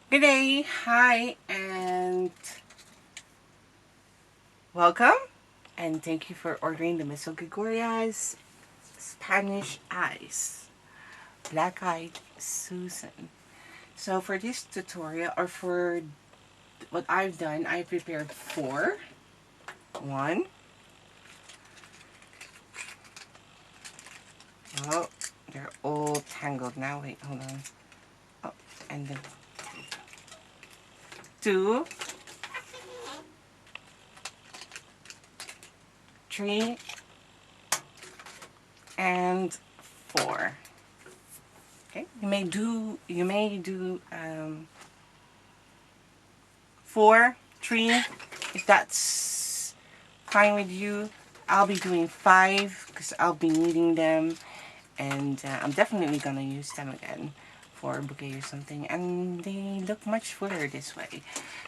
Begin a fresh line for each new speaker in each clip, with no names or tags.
Good day, hi, and welcome. And thank you for ordering the Miso Gregoria's Spanish Ice Black Eyed Susan. So for this tutorial, or for what I've done, I prepared four. One. Oh, they're all tangled now. Wait, hold on. Oh, and then two, three, and four. Okay, you may do 4, 3, if that's fine with you. I'll be doing 5 because I'll be needing them, and I'm definitely gonna use them again for a bouquet or something, and they look much fuller this way.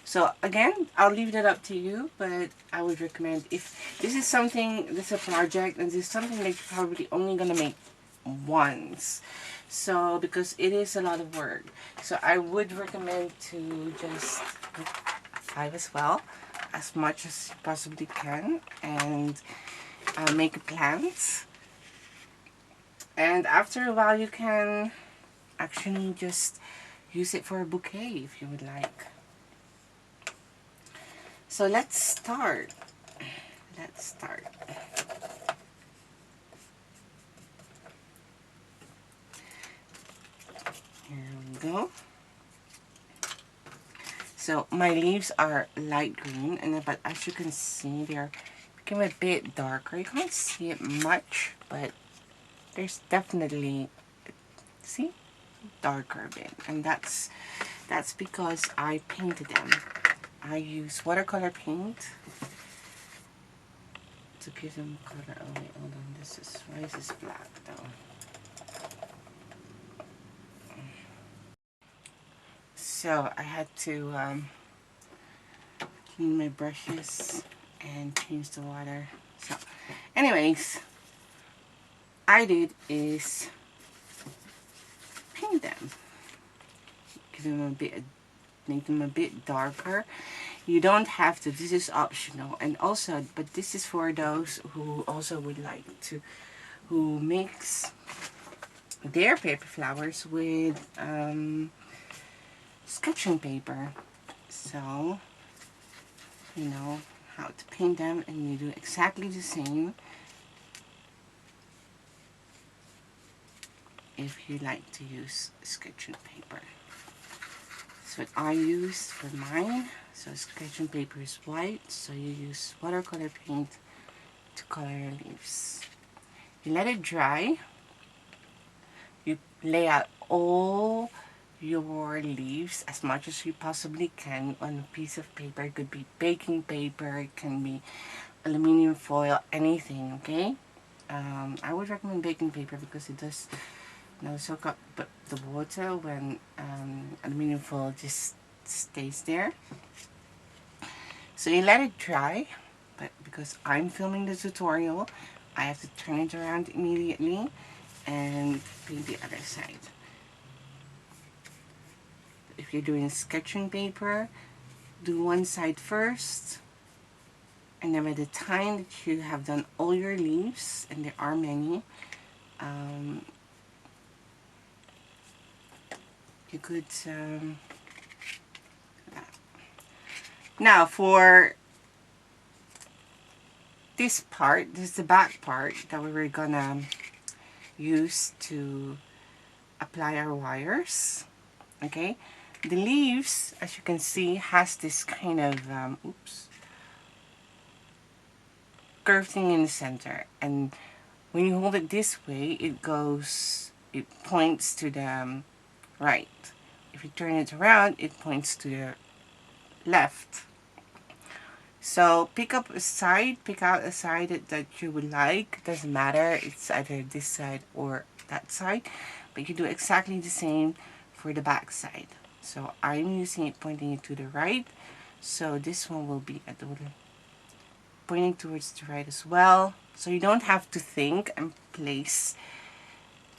So again, I'll leave that up to you, but I would recommend, if this is a project and this is something that you're probably only gonna make once, so because it is a lot of work, so I would recommend to just 5 as well, as much as you possibly can, and make plans. And after a while, you can actually just use it for a bouquet if you would like. So let's start. Let's start. Here we go. So my leaves are light green, and but as you can see, they're become a bit darker. You can't see it much, but there's definitely, see, darker a bit, and that's because I painted them. I use watercolor paint to give them color. Oh wait, hold on. Why is this black though? So I had to clean my brushes and change the water. So anyways, I did is paint them. Give them a bit, make them a bit darker. You don't have to, this is optional. And also, but this is for those who also would like to, who makes their paper flowers with sketching paper. So you know how to paint them, and you do exactly the same if you like to use sketching paper. That's what I use for mine. So sketching paper is white, so you use watercolor paint to color your leaves. You let it dry. You lay out all your leaves as much as you possibly can on a piece of paper. It could be baking paper, it can be aluminum foil, anything, okay? I would recommend baking paper because it does, soak up the water when aluminum foil just stays there. So you let it dry, but because I'm filming the tutorial, I have to turn it around immediately and paint the other side. If you're doing sketching paper, do one side first, and then by the time that you have done all your leaves, and there are many, you could now for this part, this is the back part that we were gonna use to apply our wires. Okay, the leaves, as you can see, has this kind of curved thing in the center, and when you hold it this way, it points to the right. If you turn it around, it points to the left. So pick out a side that you would like. Doesn't matter, it's either this side or that side, but you do exactly the same for the back side. So I'm using it pointing it to the right, so this one will be at the pointing towards the right as well. So you don't have to think and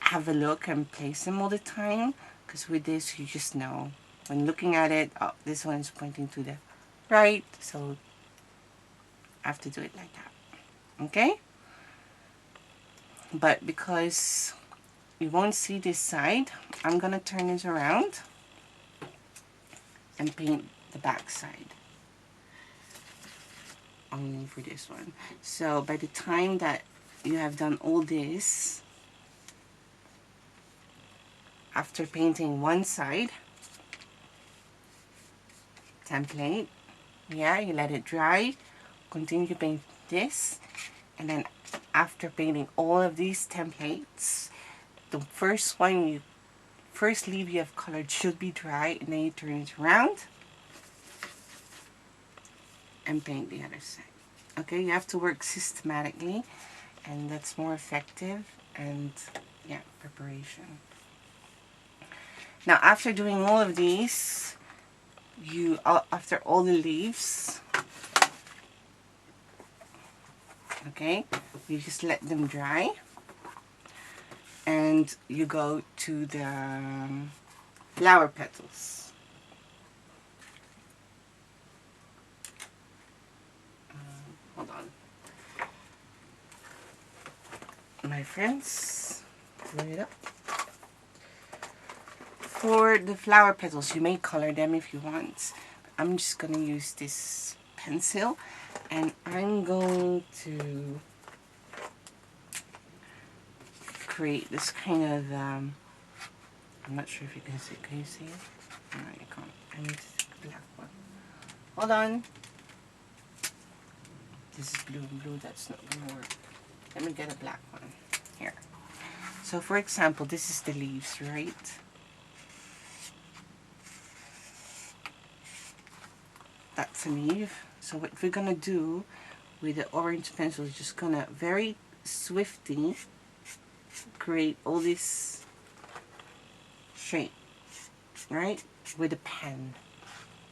have a look and place them all the time, because with this you just know when looking at it, oh, this one is pointing to the right, so I have to do it like that. Okay? But because you won't see this side, I'm going to turn it around and paint the back side only for this one. So by the time that you have done all this, after painting one side, template, yeah, you let it dry, continue to paint this, and then after painting all of these templates, the first leaf you have colored should be dry, and then you turn it around and paint the other side. Okay, you have to work systematically, and that's more effective, and yeah, preparation. Now after doing all of these, after all the leaves, okay, you just let them dry, and you go to the flower petals. Hold on, my friends, bring it up. For the flower petals, you may color them if you want. I'm just going to use this pencil, and I'm going to create this kind of, I'm not sure if you can see. Can you see it? No, you can't. I need to take a black one. Hold on. This is blue and blue. That's not going to work. Let me get a black one. Here. So for example, this is the leaves, right? That's a leaf. So what we're gonna do with the orange pencil is just gonna very swiftly create all this shape, right? With a pen,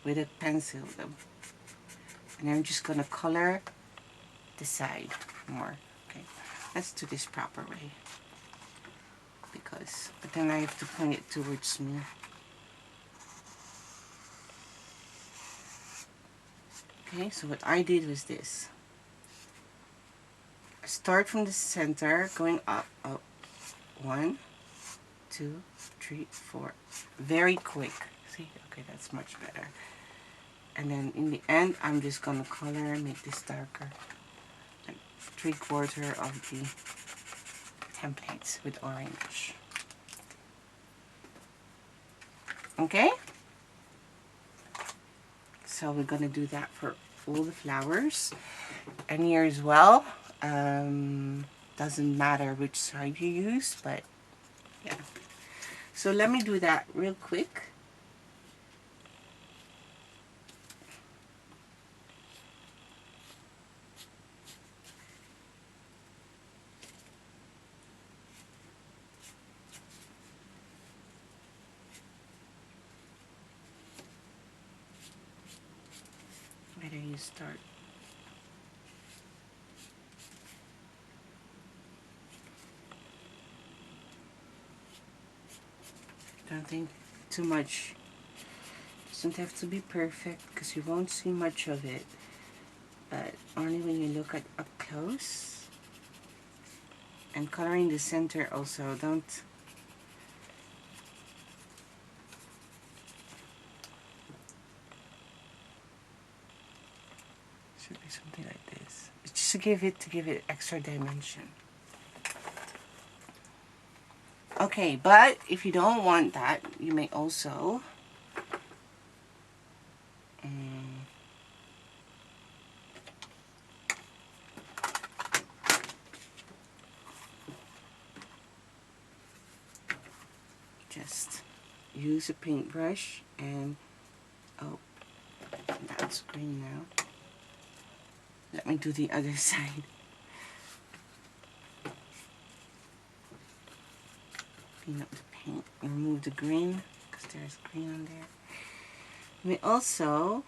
with a pencil, and I'm just gonna color the side more. Okay, let's do this proper way, but then I have to point it towards me. Okay, so what I did was this. Start from the center, going up, up. 1, 2, 3, 4. Very quick. See? Okay, that's much better. And then in the end, I'm just gonna color, make this darker. Like 3/4 of the templates with orange. Okay? So we're gonna do that for all the flowers. And here as well. Doesn't matter which side you use, but yeah. So let me do that real quick. Where do you start? Don't think too much. Doesn't have to be perfect because you won't see much of it, but only when you look at up close. And coloring the center also, don't should be something like this. It's just to give it extra dimension. Okay, but if you don't want that, you may also just use a paintbrush and, oh, that's green now. Let me do the other side. Clean up the paint, remove the green because there's green on there. You may also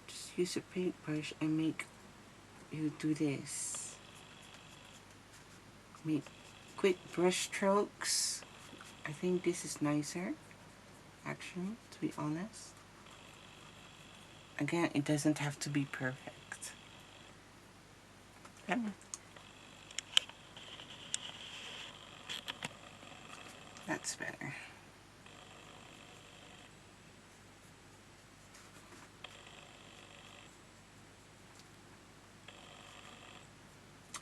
just use a paintbrush and you do this. Make quick brush strokes. I think this is nicer. actually, to be honest. Again, it doesn't have to be perfect. Okay. That's better.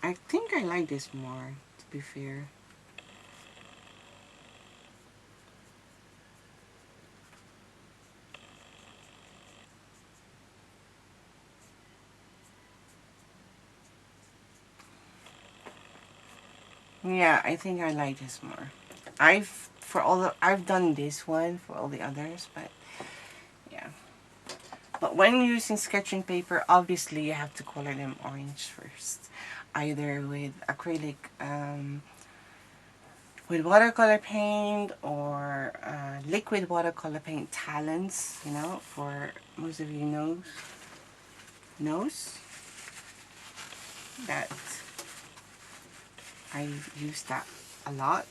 I think I like this more, to be fair. Yeah, I think I like this more. I've done this one for all the others, but yeah. But when using sketching paper, obviously you have to color them orange first, either with acrylic, with watercolor paint, or liquid watercolor paint talents. You know, for most of you knows that I use that a lot.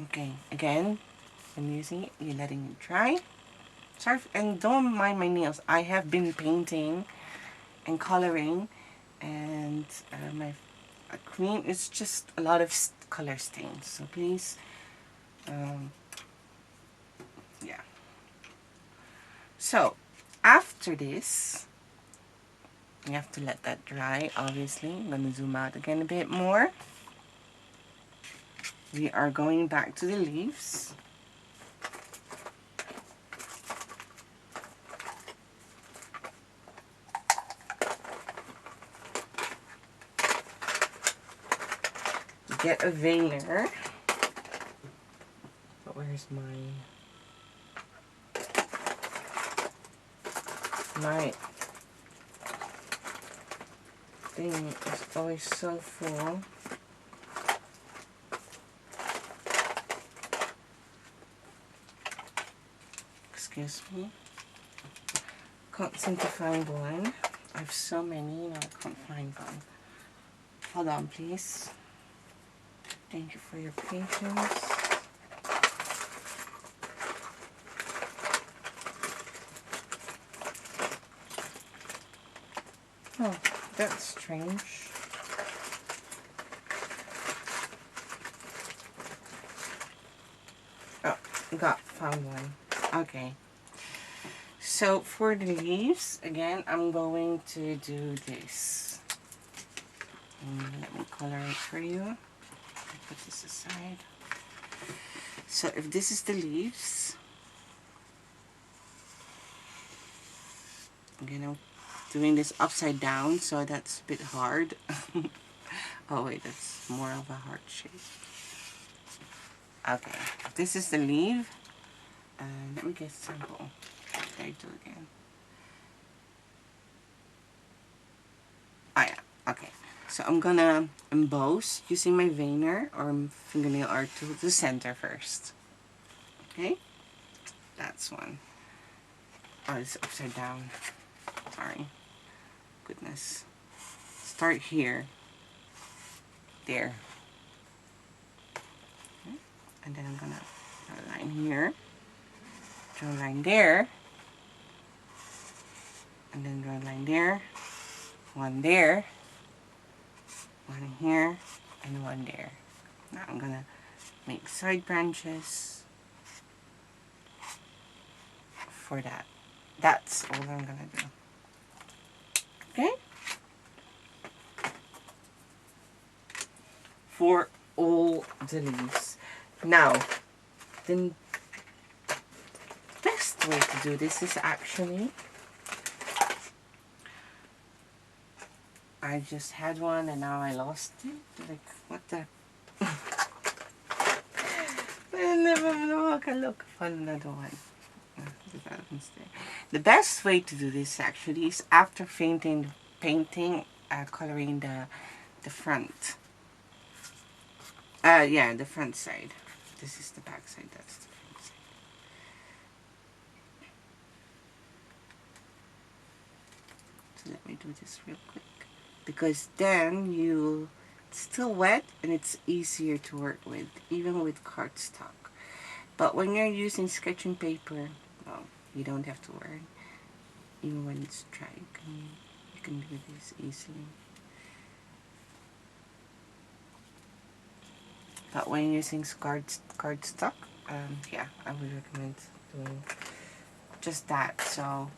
Okay, again, I'm using it, you're letting it dry. Sorry, and don't mind my nails. I have been painting and coloring, and my cream is just a lot of color stains. So please, yeah. So after this, you have to let that dry. Obviously, I'm gonna zoom out again a bit more. We are going back to the leaves. Get a veiner. But where's my thing is always so full. Excuse me. Can't seem to find one. I have so many, I can't find one. Hold on, please. Thank you for your patience. Oh, that's strange. Oh, found one. Okay. So for the leaves, again, I'm going to do this. Let me color it for you. Put this aside. So if this is the leaves, again, I'm doing this upside down, so that's a bit hard. Oh wait, that's more of a heart shape. Okay, this is the leaf. Let me get a sample. What did I do again? Oh yeah, okay. So I'm gonna emboss using my veiner or fingernail art tool to the center first. Okay, that's one. Oh, it's upside down. Sorry. Goodness. Start here. There. Okay. And then I'm gonna draw a line here. Draw a line there. And then draw a line there. One there. One here. And one there. Now I'm gonna make side branches for that. That's all I'm gonna do. Okay? For all the leaves. Now, the best way to do this is actually, I just had one and now I lost it. Like, what the? I never know. I can look for another one. The best way to do this actually is after painting, coloring the front. Yeah, the front side. This is the back side. That's the front side. So let me do this real quick, because then you It's still wet and it's easier to work with, even with cardstock. But when you're using sketching paper, well, you don't have to worry. Even when it's dry, you can do this easily. But when using cardstock, yeah, I would recommend doing just that. So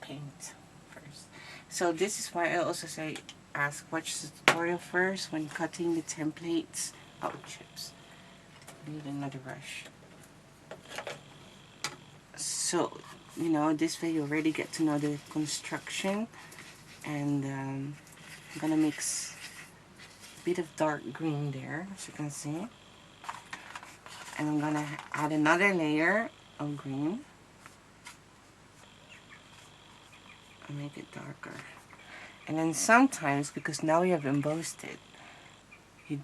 paint first. So this is why I also say ask watch the tutorial first when cutting the templates. Oh, chips. Need another brush. So, you know, this way you already get to know the construction. And I'm gonna mix a bit of dark green there, as you can see. And I'm gonna add another layer of green and make it darker. And then sometimes, because now we have embossed it, you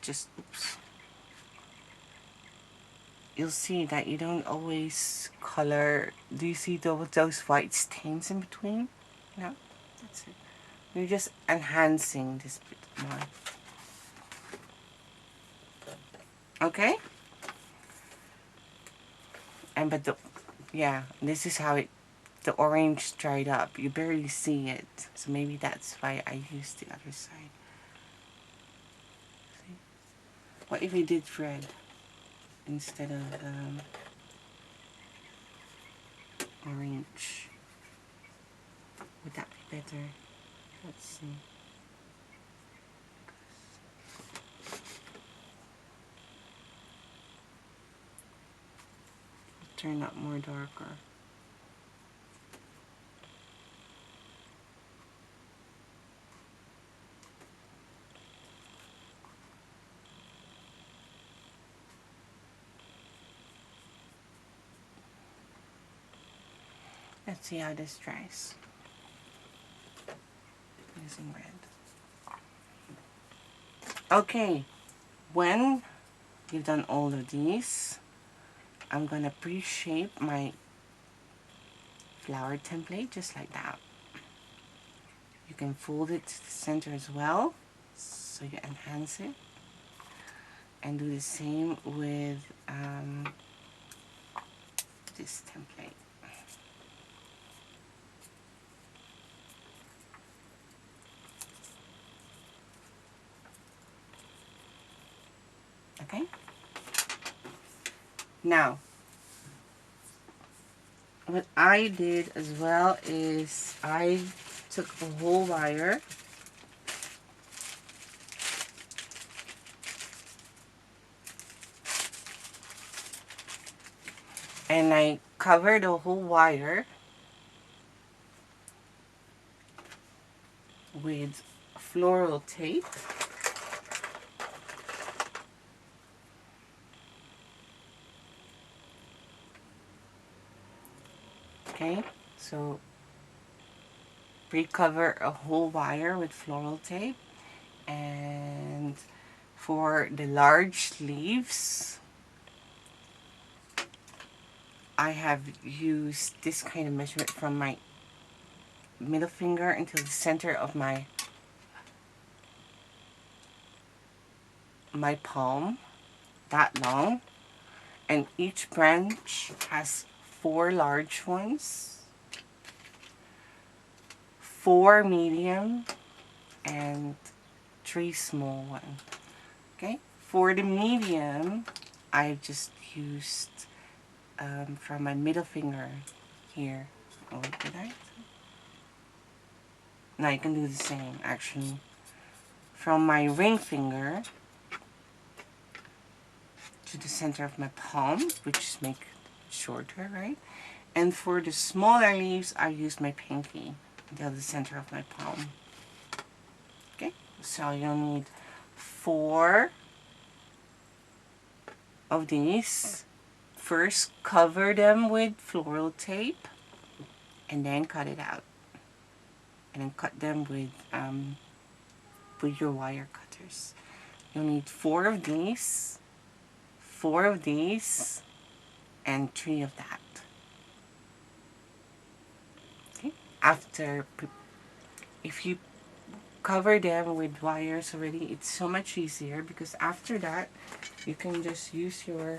just, oops, you'll see that you don't always color. Do you see those white stains in between? No, that's it. You're just enhancing this bit more. Okay? And yeah, this is how the orange dried up. You barely see it. So maybe that's why I used the other side. See? What if we did red instead of orange? Would that be better? Let's see. Turn up more darker. Let's see how this dries. Using red. Okay, when you've done all of these, I'm gonna pre-shape my flower template just like that. You can fold it to the center as well, so you enhance it. And do the same with this template. Okay? Now, what I did as well is I took a whole wire and I covered the whole wire with floral tape. Okay, so pre-cover a whole wire with floral tape, and for the large leaves I have used this kind of measurement from my middle finger until the center of my palm, that long, and each branch has 4 large ones, 4 medium, and 3 small ones. Okay, for the medium I just used from my middle finger here. Oh, did I? Now you can do the same actually. From my ring finger to the center of my palm, which is make it shorter, right? And for the smaller leaves, I use my pinky until the center of my palm. Okay, so you'll need 4 of these. First, cover them with floral tape, and then cut it out. And then cut them with your wire cutters. You'll need 4 of these, 4 of these, and 3 of that. Okay. After, if you cover them with wires already, it's so much easier, because after that you can just use your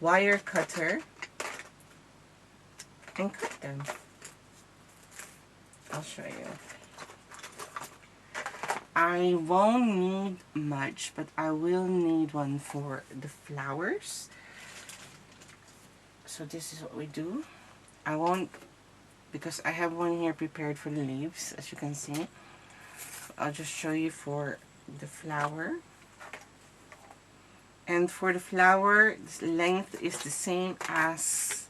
wire cutter and cut them. I'll show you. I won't need much, but I will need one for the flowers. So this is what we do. I won't, because I have one here prepared for the leaves, as you can see. I'll just show you for the flower. And for the flower, the length is the same as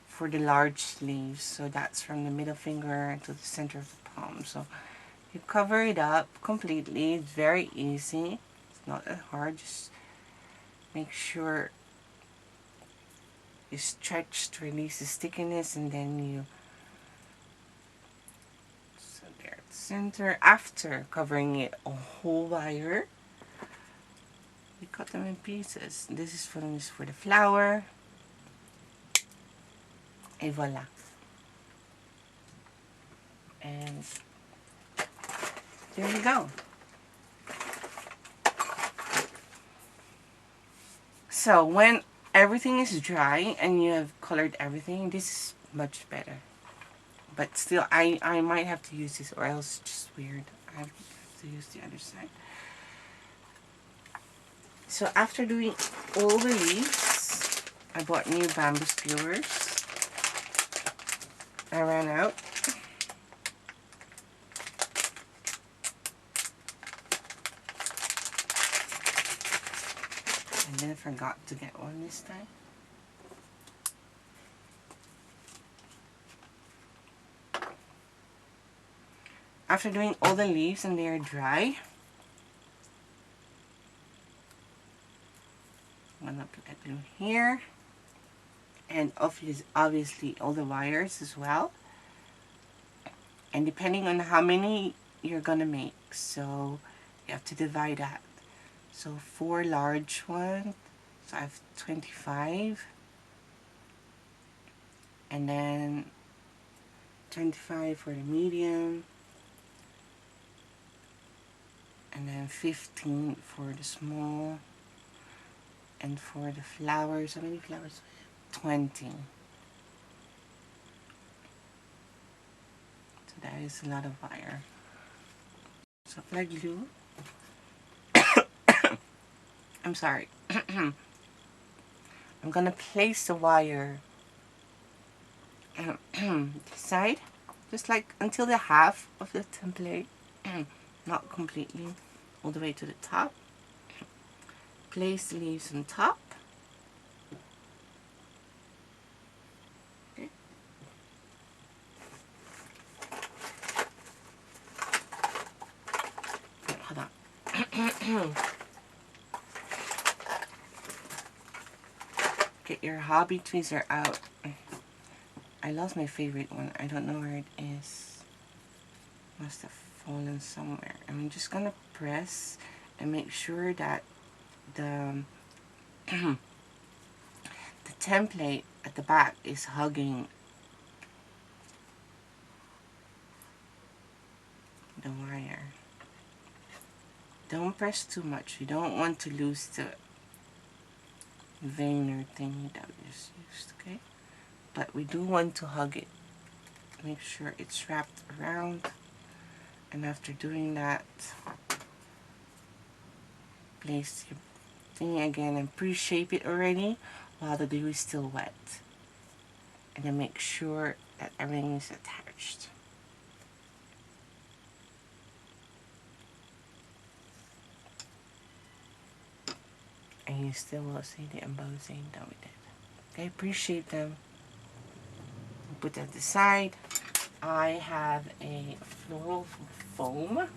for the large leaves. So that's from the middle finger to the center of the palm. So you cover it up completely. It's very easy. It's not that hard. Just make sure you stretch to release the stickiness, and then you, so there at the center. After covering it a whole wire, you cut them in pieces. This is for the flower. Et voila. And there you go. So when everything is dry and you have colored everything, this is much better. But still, I might have to use this, or else it's just weird. I have to use the other side. So after doing all the leaves, I bought new bamboo skewers. I ran out. And then I forgot to get one this time. After doing all the leaves and they are dry, I'm going to put them here. And obviously all the wires as well. And depending on how many you're going to make, so you have to divide that. So 4 large ones, so I have 25. And then 25 for the medium. And then 15 for the small. And for the flowers, how many flowers? 20. So that is a lot of wire. So apply glue. I'm sorry. I'm gonna place the wire this side, just like until the half of the template, not completely, all the way to the top. Place the leaves on top. Okay. Hold on. Get your hobby tweezer out. I lost my favorite one. I don't know where it is. Must have fallen somewhere. I'm just gonna press and make sure that the the template at the back is hugging the wire. Don't press too much. You don't want to lose the veiner thingy that we just used, okay? But we do want to hug it. Make sure it's wrapped around. And after doing that, place your thing again and pre-shape it already while the glue is still wet. And then make sure that everything is attached. And you still will see the embossing that we did. Okay, pre-shape them. Put that aside. I have a floral foam.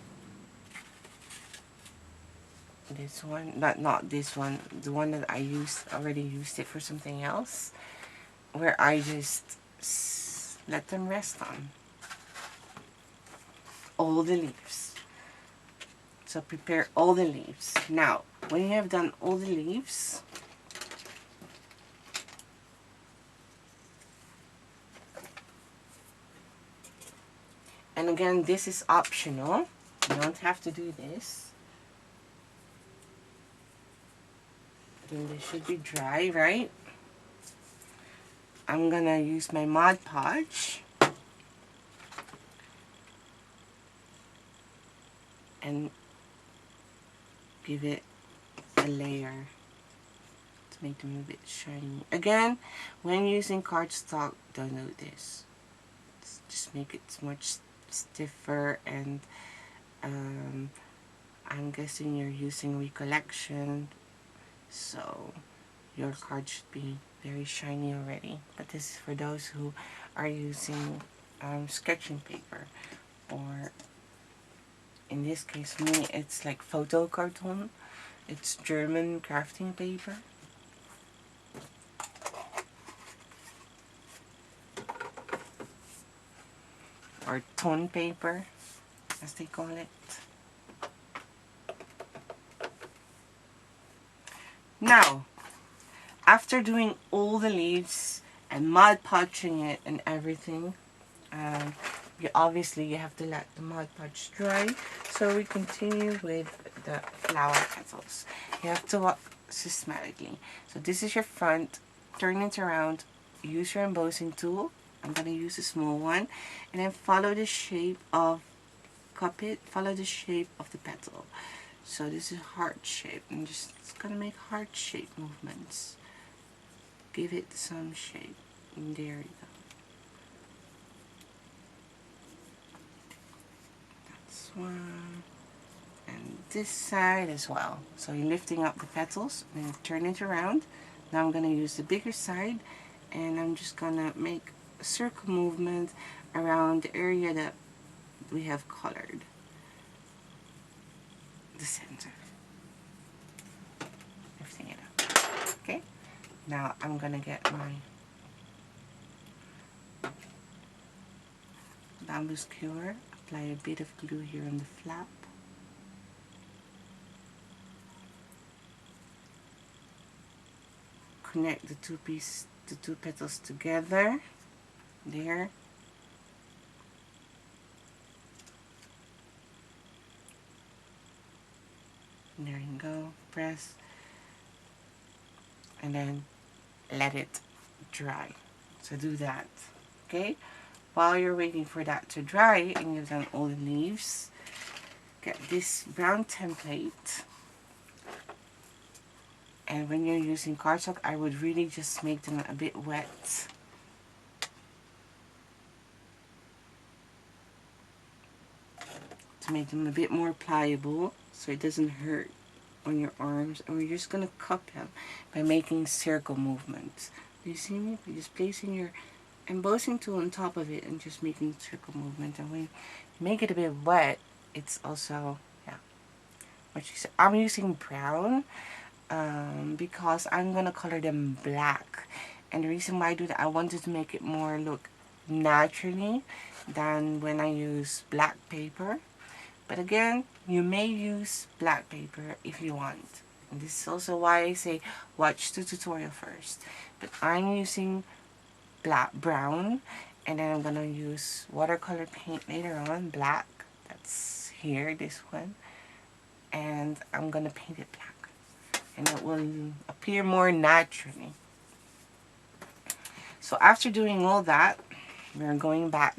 This one, not this one, the one that I already used it for something else, where I just let them rest on all the leaves. So prepare all the leaves. Now, when you have done all the leaves, And again, this is optional. You don't have to do this. And they should be dry, right? I'm gonna use my Mod Podge and give it a layer to make them a bit shiny. Again, when using cardstock, don't do this. Just make it much stiffer, and I'm guessing you're using recollection, so your card should be very shiny already. But this is for those who are using sketching paper, or in this case for me it's like photo carton. It's German crafting paper. Or ton paper, as they call it. Now, after doing all the leaves and Mod Podging it and everything, you have to let the Mod Podge dry. So we continue with the flower petals. You have to walk systematically. So this is your front. Turn it around. Use your embossing tool. I'm going to use a small one. And then follow the shape of, follow the shape of the petal. So this is heart shape. I'm just going to make heart shape movements. Give it some shape. And there you go. That's one. And this side as well. So you're lifting up the petals and turn it around. Now I'm going to use the bigger side, and I'm just going to make a circle movement around the area that we have colored. The center. Lifting it up. Okay? Now I'm going to get my bamboo skewer, apply a bit of glue here on the flap. Connect the two petals together. There. There you go. Press. And then let it dry. So do that. Okay? While you're waiting for that to dry and you've done all the leaves, get this brown template. And when you're using cardstock, I would really just make them a bit wet. To make them a bit more pliable so it doesn't hurt on your arms. And we're just going to cup them by making circle movements. Do you see me? By just placing your embossing tool on top of it and just making circle movement. And when you make it a bit wet, it's also, yeah, what you said. I'm using brown because I'm gonna color them black, and the reason why I do that, I wanted to make it more look naturally than when I use black paper. But again, you may use black paper if you want, and this is also why I say watch the tutorial first. But I'm using brown, and then I'm gonna use watercolor paint later on, black. That's here, this one, and I'm gonna paint it black, and it will appear more naturally. So after doing all that, we're going back.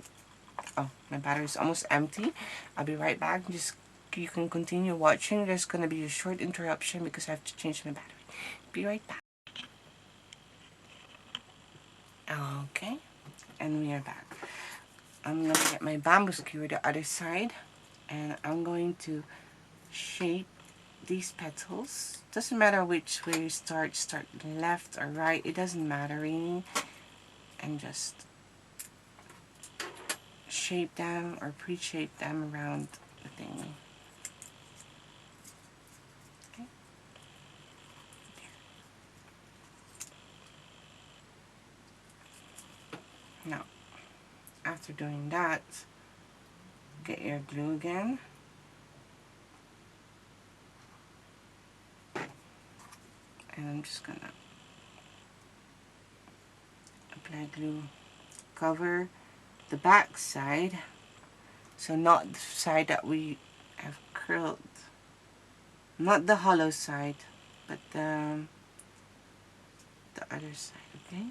Oh, my battery is almost empty. I'll be right back. Just you can continue watching. There's gonna be a short interruption because I have to change my battery. Be right back. Okay, and we are back. I'm gonna get my bamboo skewer the other side, and I'm going to shape these petals. Doesn't matter which way you start left or right, it doesn't matter really. And just shape them or pre-shape them around the thingy. Okay. Now, after doing that, get your glue again. And I'm just gonna apply glue, cover the back side So not the side that we have curled, not the hollow side, but the other side, okay?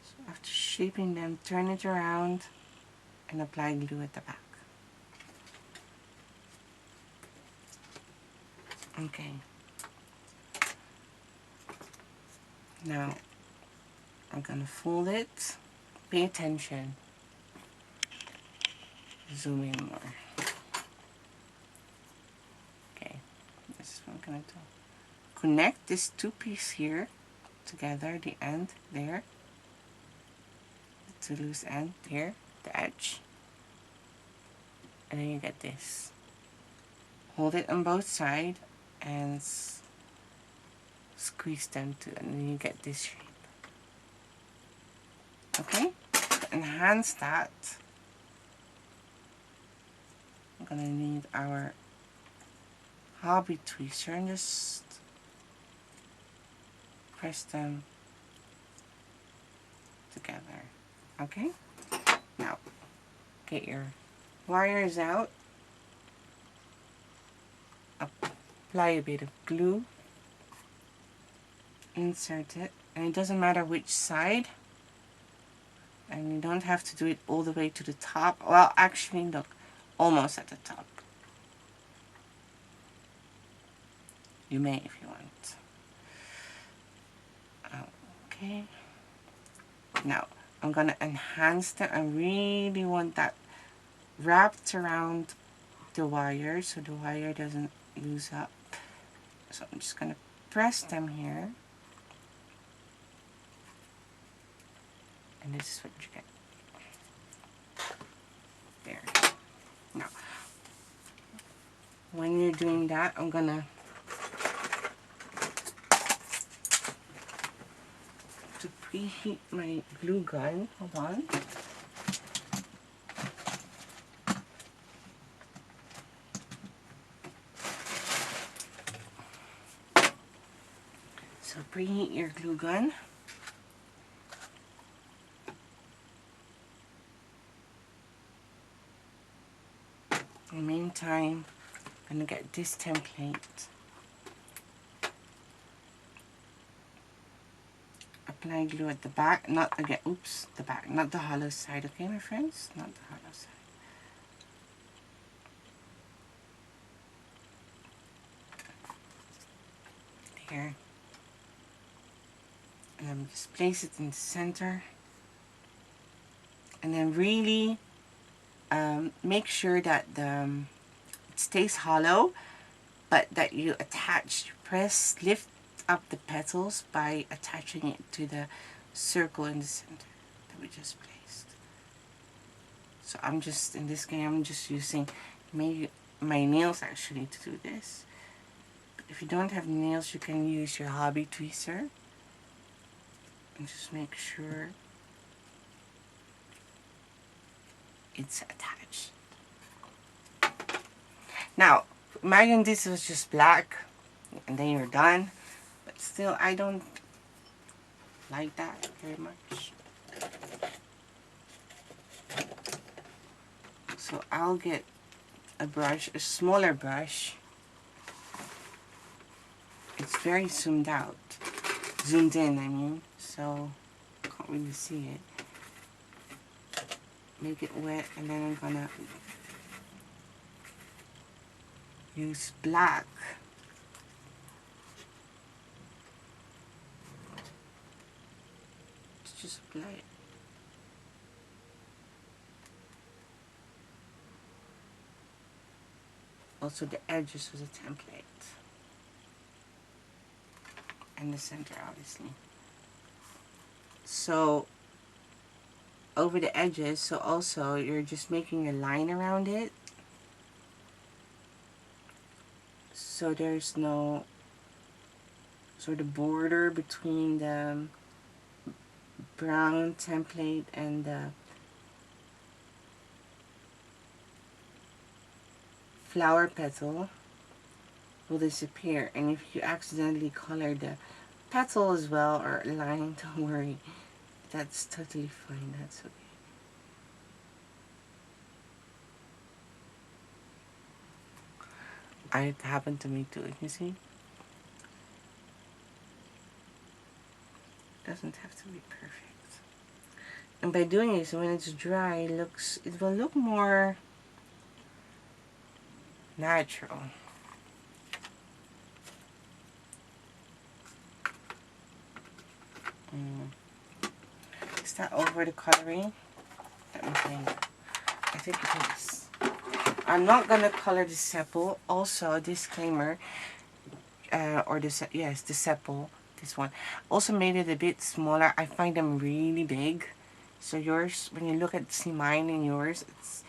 So after shaping them, turn it around and apply glue at the back. Okay. Now I'm gonna fold it. Pay attention. Zoom in more. Okay, this is what I'm gonna do. Connect this two piece here together, the end there, the loose end here, the edge, and then you get this. Hold it on both sides and squeeze them to, and then you get this shape. Okay, to enhance that, I'm gonna need our hobby tweezer and just press them together. Okay, now get your wires out, apply a bit of glue, insert it, and it doesn't matter which side, and you don't have to do it all the way to the top. Well, actually look, almost at the top. You may if you want. Okay, now I'm gonna enhance that. I really want that wrapped around the wire so the wire doesn't lose up. So I'm just gonna press them here, and this is what you get. There. Now, when you're doing that, I'm gonna preheat my glue gun. Hold on. So preheat your glue gun. In the meantime, I'm gonna get this template. Apply glue at the back, not again, oops, the back, not the hollow side, okay my friends? Not the hollow side. Here. And then just place it in the center. And then really make sure that it stays hollow, but that you attach, press, lift up the petals by attaching it to the circle in the center that we just placed. So I'm just, in this game, I'm just using my nails actually to do this. But if you don't have nails, you can use your hobby tweezer. And just make sure it's attached. Now, imagine this was just black and then you're done. But still, I don't like that very much. So I'll get a brush, a smaller brush. It's very zoomed out. Zoomed in, I mean. So, can't really see it. Make it wet, and then I'm gonna use black. Just apply it. Also the edges of the template. And the center, obviously. So, over the edges, so also you're just making a line around it. So there's no sort of border between the brown template and the flower petal will disappear. And if you accidentally color the petal as well or line, don't worry, That's totally fine. That's okay. It happened to me too. You see, it doesn't have to be perfect. And by doing this, when it's dry, it will look more natural. Is that over the coloring? Let me think. I think it is. I'm not gonna color the sepal. Also, disclaimer, or the sepal. This one also made it a bit smaller. I find them really big. So yours, when you see mine and yours, it's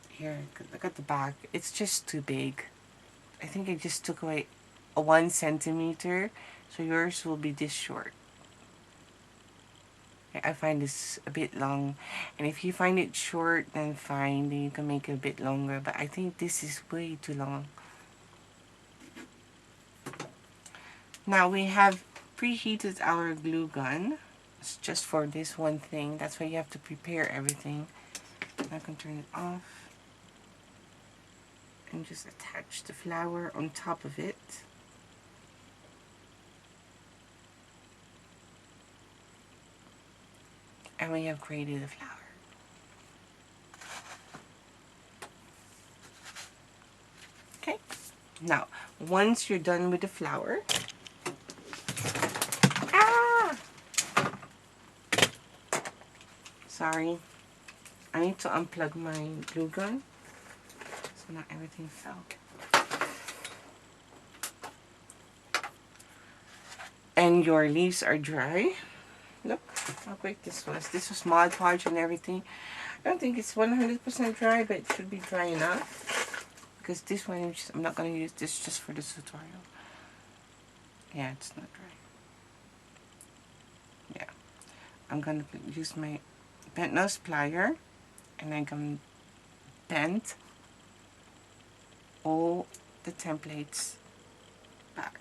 here. Look at the back. It's just too big. I think I just took away a 1 centimeter. So yours will be this short. I find this a bit long, and if you find it short, then fine, then you can make it a bit longer, but I think this is way too long. Now we have preheated our glue gun. It's just for this one thing. That's why you have to prepare everything. I can turn it off and just attach the flower on top of it. And we have created a flower. Okay, now once you're done with the flower, sorry, I need to unplug my glue gun so not everything fell. And your leaves are dry. Look how quick this was. This was Mod Podge and everything. I don't think it's 100% dry, but it should be dry enough. Because this one, I'm not going to use this just for this tutorial. Yeah, it's not dry. Yeah. I'm going to use my bent nose plier. And I'm going to bend all the templates back.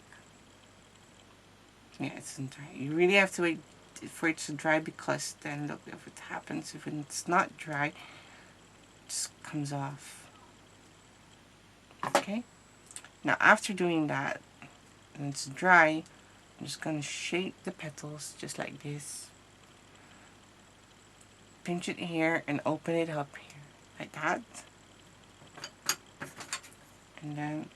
Yeah, it's not dry. You really have to wait for it to dry, because then look if it happens. If it's not dry, it just comes off. Okay, now after doing that and it's dry, I'm just going to shape the petals just like this. Pinch it here and open it up here like that, and then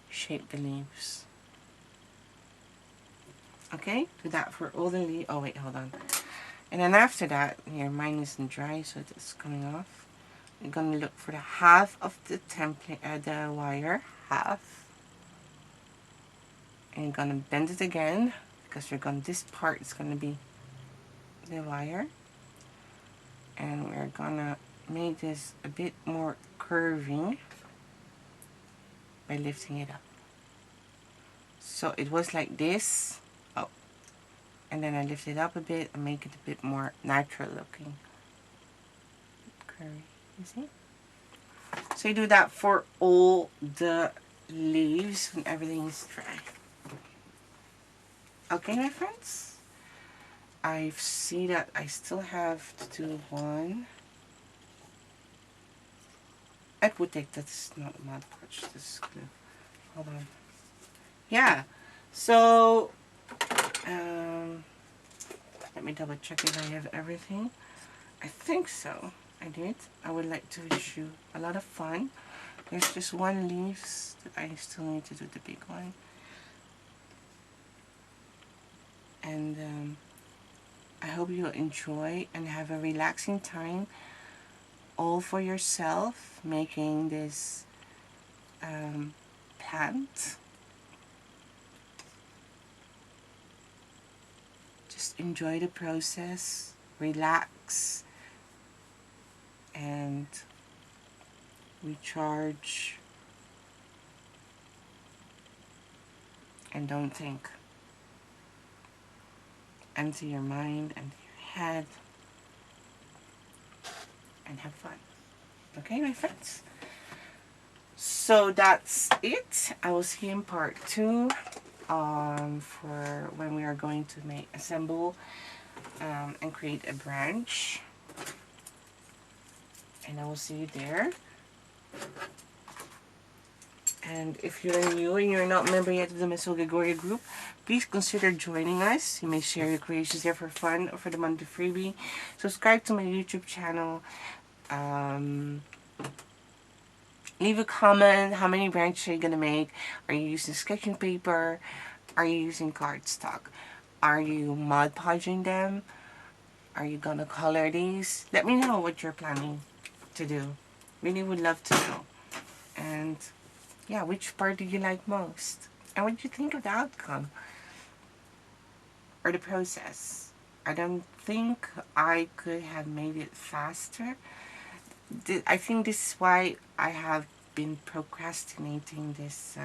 shape the leaves. Okay, do that for all the leaves. Oh wait, hold on. And then after that, here, mine isn't dry, so it's coming off. You're gonna look for the half of the template, the wire, half. And you're gonna bend it again, because this part is gonna be the wire. And we're gonna make this a bit more curving by lifting it up. So it was like this. Oh, and then I lift it up a bit and make it a bit more natural looking. Curvy, you see? So you do that for all the leaves when everything is dry. Okay, my friends? I see that I still have to do one. I would take that's not Mod Podge. This is glue. Hold on. Yeah. So let me double check if I have everything. I think so. I did. I would like to wish you a lot of fun. There's just one leaves that I still need to do the big one. And I hope you enjoy and have a relaxing time all for yourself making this plant. Just enjoy the process, relax, and recharge, and don't think. Empty your mind, empty your head, and have fun. Okay, my friends? So that's it. I will see you in part 2. for when we are going to assemble and create a branch. And I will see you there. And if you're new and you're not a member yet of the Miss Gregoria group, please consider joining us. You may share your creations there for fun or for the monthly freebie. Subscribe to my YouTube channel. Leave a comment. How many branches are you going to make? Are you using sketching paper? Are you using cardstock? Are you Mod Podging them? Are you going to color these? Let me know what you're planning to do. Really would love to know. And yeah, which part do you like most? And what do you think of the outcome? Or the process? I don't think I could have made it faster. I think this is why I have been procrastinating this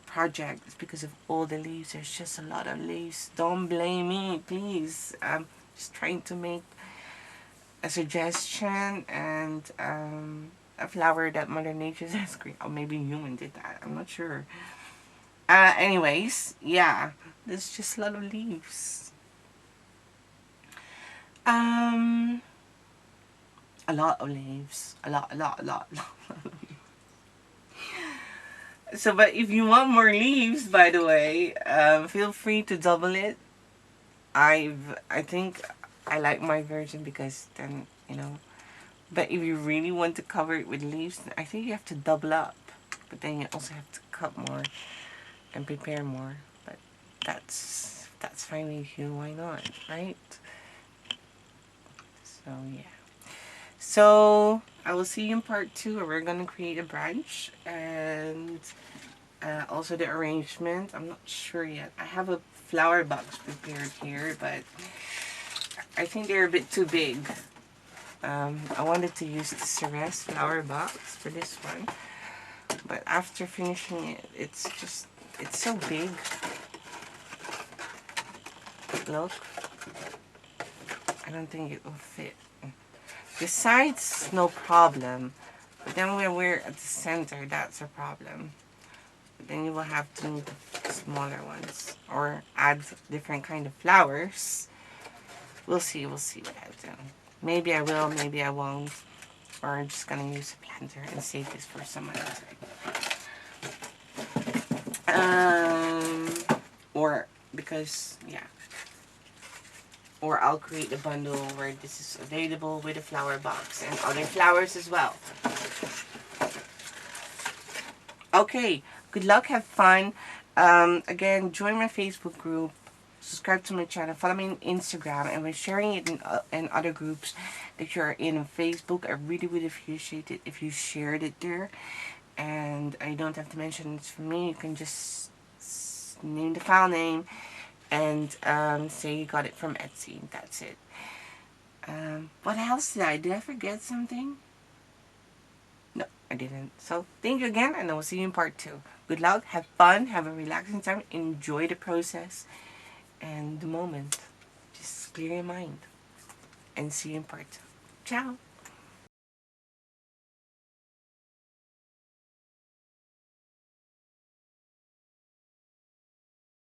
project. It's because of all the leaves. There's just a lot of leaves. Don't blame me, please. I'm just trying to make a suggestion and a flower that Mother Nature has created. Or maybe human did that. I'm not sure. Anyways, yeah. There's just a lot of leaves. A lot of leaves. A lot. So, but if you want more leaves, by the way, feel free to double it. I think I like my version because then, you know. But if you really want to cover it with leaves, I think you have to double up. But then you also have to cut more and prepare more. But that's fine with you. Why not, right? So, yeah. So, I will see you in part 2 where we're going to create a branch and also the arrangement. I'm not sure yet. I have a flower box prepared here, but I think they're a bit too big. I wanted to use the Ceres flower box for this one, but after finishing it, it's so big. Look, I don't think it will fit. The sides, no problem, but then when we're at the center, that's a problem. But then you will have to need smaller ones or add different kind of flowers. We'll see what I do. Maybe I will, maybe I won't. Or I'm just gonna use a planter and save this for some other time. Or because, yeah. Or I'll create a bundle where this is available with a flower box and other flowers as well. Okay, good luck, have fun. Again, join my Facebook group. Subscribe to my channel, follow me on Instagram, and we're sharing it in other groups that you're in on Facebook. I really would appreciate it if you shared it there. And I don't have to mention it's from me. You can just name the file name and say you got it from Etsy. That's it. What else did I forget something? No, I didn't. So thank you again, and I will see you in part 2. Good luck, have fun, have a relaxing time, enjoy the process and the moment. Just clear your mind. And see you in part 2. Ciao!